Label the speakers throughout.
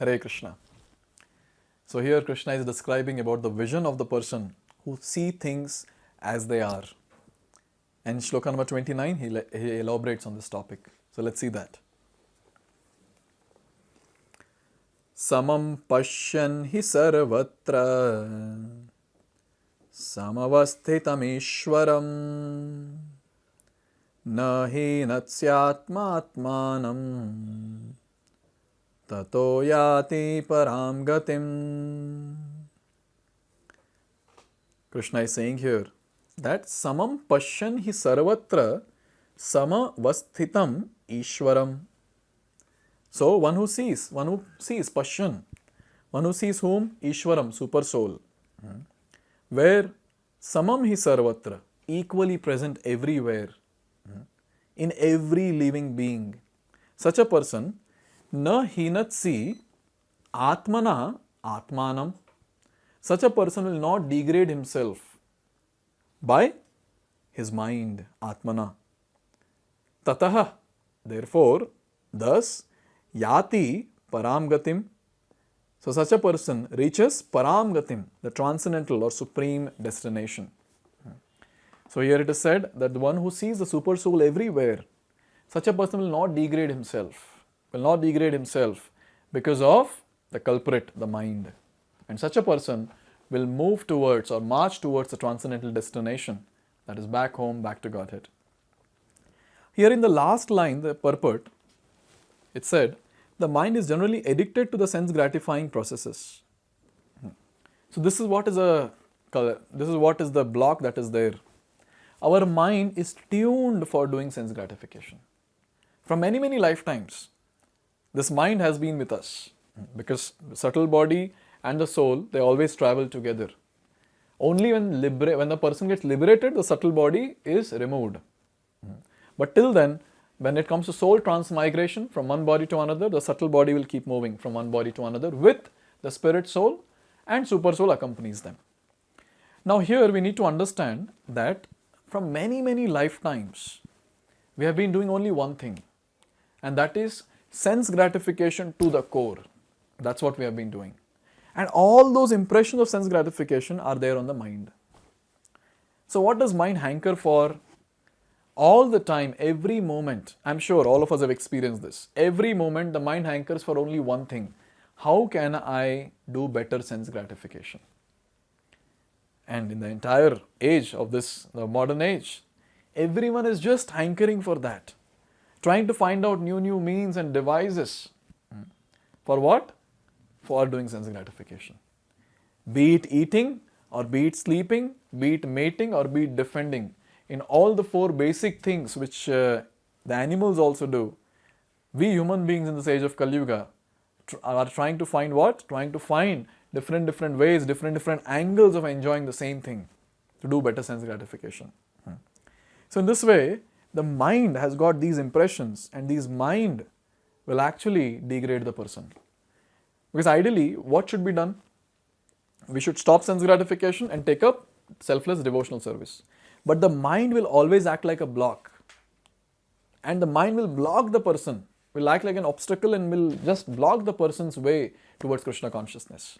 Speaker 1: Hare Krishna. So here Krishna is describing about the vision of the person who see things as they are. And Shloka number 29, he elaborates on this topic. So let's see that. Samam pashyan hi sarvatra samavasthitam ishwaram nahi natsyatmatmanam tato yati param gatim. Krishna is saying here that samam pashyan hi sarvatra samavasthitam ishwaram. So one who sees pashyan, one who sees whom? Ishwaram, super soul. Where samam hi sarvatra, equally present everywhere, in every living being. Such a person, na hinatsi atmana atmanam. Such a person will not degrade himself by his mind, atmana. Tataha, therefore, thus, yati param gatim. So such a person reaches param gatim, the transcendental or supreme destination. So here it is said that the one who sees the super soul everywhere, such a person will not degrade himself, because of the culprit, the mind. And such a person will move towards or march towards the transcendental destination, that is back home, back to Godhead. Here in the last line, the purport, it said, the mind is generally addicted to the sense gratifying processes. So this is what is the block that is there. Our mind is tuned for doing sense gratification. From many, many lifetimes, this mind has been with us, because the subtle body and the soul, they always travel together. Only when the person gets liberated, the subtle body is removed. But till then, when it comes to soul transmigration from one body to another, the subtle body will keep moving from one body to another with the spirit soul, and super soul accompanies them. Now here we need to understand that from many, many lifetimes, we have been doing only one thing, and that is sense gratification to the core. That's what we have been doing. And all those impressions of sense gratification are there on the mind. So what does mind hanker for? All the time, every moment, I'm sure all of us have experienced this. Every moment the mind hankers for only one thing. How can I do better sense gratification? And in the entire age of this, the modern age, everyone is just hankering for that. Trying to find out new means and devices. For what? For doing sense gratification. Be it eating, or be it sleeping, be it mating, or be it defending. In all the four basic things which the animals also do, we human beings in this age of Kali Yuga are trying to find what? Trying to find different ways, different angles of enjoying the same thing to do better sense gratification. So in this way, the mind has got these impressions, and these mind will actually degrade the person. Because ideally, what should be done? We should stop sense gratification and take up selfless devotional service. But the mind will always act like a block. And the mind will block the person, will act like an obstacle and will just block the person's way towards Krishna consciousness.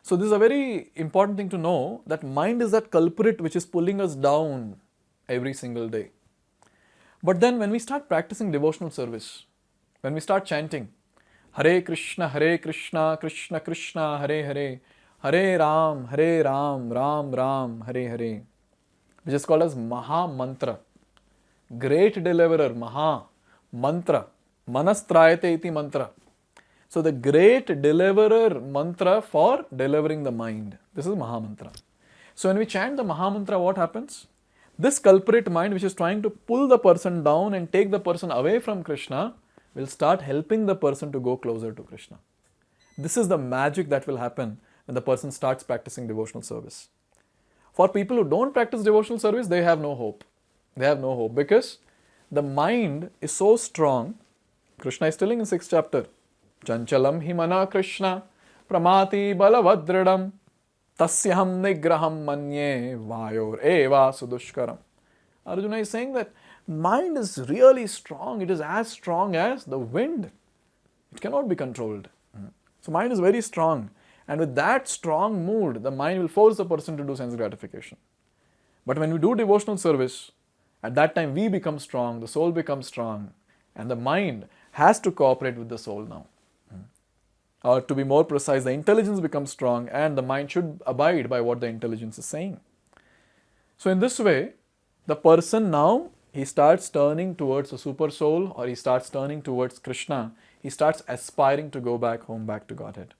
Speaker 1: So this is a very important thing to know, that mind is that culprit which is pulling us down every single day. But then when we start practicing devotional service, when we start chanting, Hare Krishna, Krishna Krishna, Hare Hare, Hare Ram, Ram Ram, Hare Hare, which is called as Maha Mantra, great deliverer, Maha Mantra, Manastrayate iti mantra. So the great deliverer mantra for delivering the mind. This is Maha Mantra. So when we chant the Maha Mantra, what happens? This culprit mind which is trying to pull the person down and take the person away from Krishna will start helping the person to go closer to Krishna. This is the magic that will happen when the person starts practicing devotional service. For people who don't practice devotional service, they have no hope. They have no hope because the mind is so strong. Krishna is telling in 6th chapter, Chanchalam himana Krishna pramati balavadradam tasyaham nigraham manye vayor eva sudushkaram. Arjuna is saying that mind is really strong. It is as strong as the wind. It cannot be controlled. So mind is very strong. And with that strong mood, the mind will force the person to do sense gratification. But when we do devotional service, at that time we become strong, the soul becomes strong, and the mind has to cooperate with the soul now. Or to be more precise, the intelligence becomes strong and the mind should abide by what the intelligence is saying. So in this way, the person now, he starts turning towards the super soul, or he starts turning towards Krishna. He starts aspiring to go back home, back to Godhead.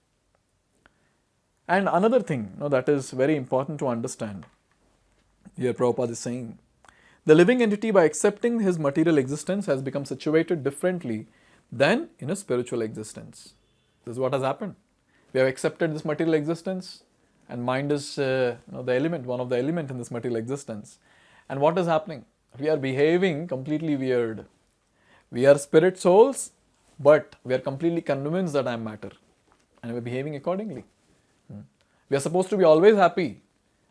Speaker 1: And another thing that is very important to understand, here Prabhupada is saying, the living entity, by accepting his material existence, has become situated differently than in a spiritual existence. This is what has happened. We have accepted this material existence, and mind is the element, one of the elements in this material existence. And what is happening? We are behaving completely weird. We are spirit souls, but we are completely convinced that I am matter, and we are behaving accordingly. We are supposed to be always happy,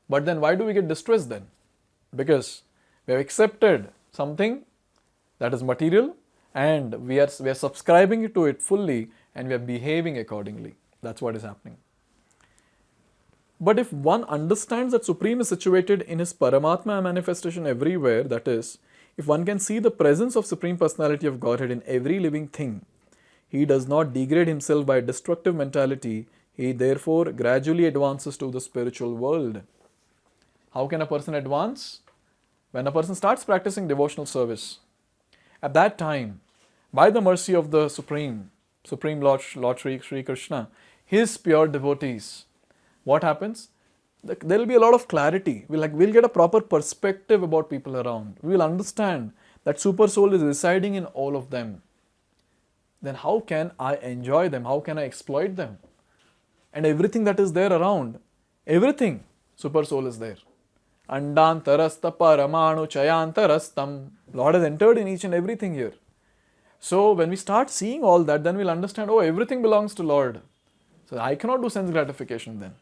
Speaker 1: but then why do we get distressed then? Because we have accepted something that is material, and we are subscribing to it fully, and we are behaving accordingly. That's what is happening. But if one understands that Supreme is situated in his Paramatma manifestation everywhere, that is, if one can see the presence of Supreme Personality of Godhead in every living thing, he does not degrade himself by a destructive mentality. He therefore gradually advances to the spiritual world. How can a person advance? When a person starts practicing devotional service, at that time, by the mercy of the Supreme Lord Sri Krishna, his pure devotees, what happens? There will be a lot of clarity. We'll get a proper perspective about people around. We will understand that Super Soul is residing in all of them. Then how can I enjoy them? How can I exploit them? And everything that is there around, everything, Super Soul is there. Andantarasta paramanu chayantarastam. Lord has entered in each and everything here. So when we start seeing all that, then we'll understand, everything belongs to Lord. So I cannot do sense gratification then.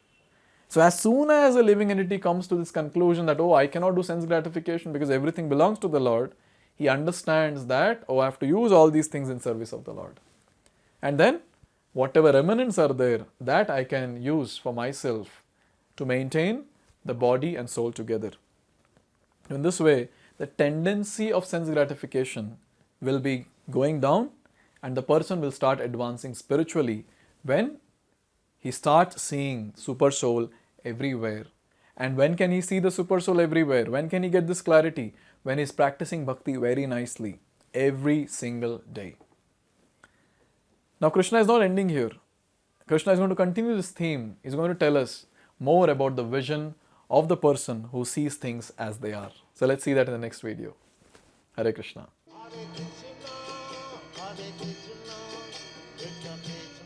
Speaker 1: So as soon as a living entity comes to this conclusion that, I cannot do sense gratification because everything belongs to the Lord, he understands that, I have to use all these things in service of the Lord. And then, whatever remnants are there, that I can use for myself to maintain the body and soul together. In this way, the tendency of sense gratification will be going down, and the person will start advancing spiritually when he starts seeing Super Soul everywhere. And when can he see the Super Soul everywhere? When can he get this clarity? When he is practicing bhakti very nicely, every single day. Now Krishna is not ending here. Krishna is going to continue this theme. He is going to tell us more about the vision of the person who sees things as they are. So let's see that in the next video. Hare Krishna. Hare Krishna, Krishna Krishna.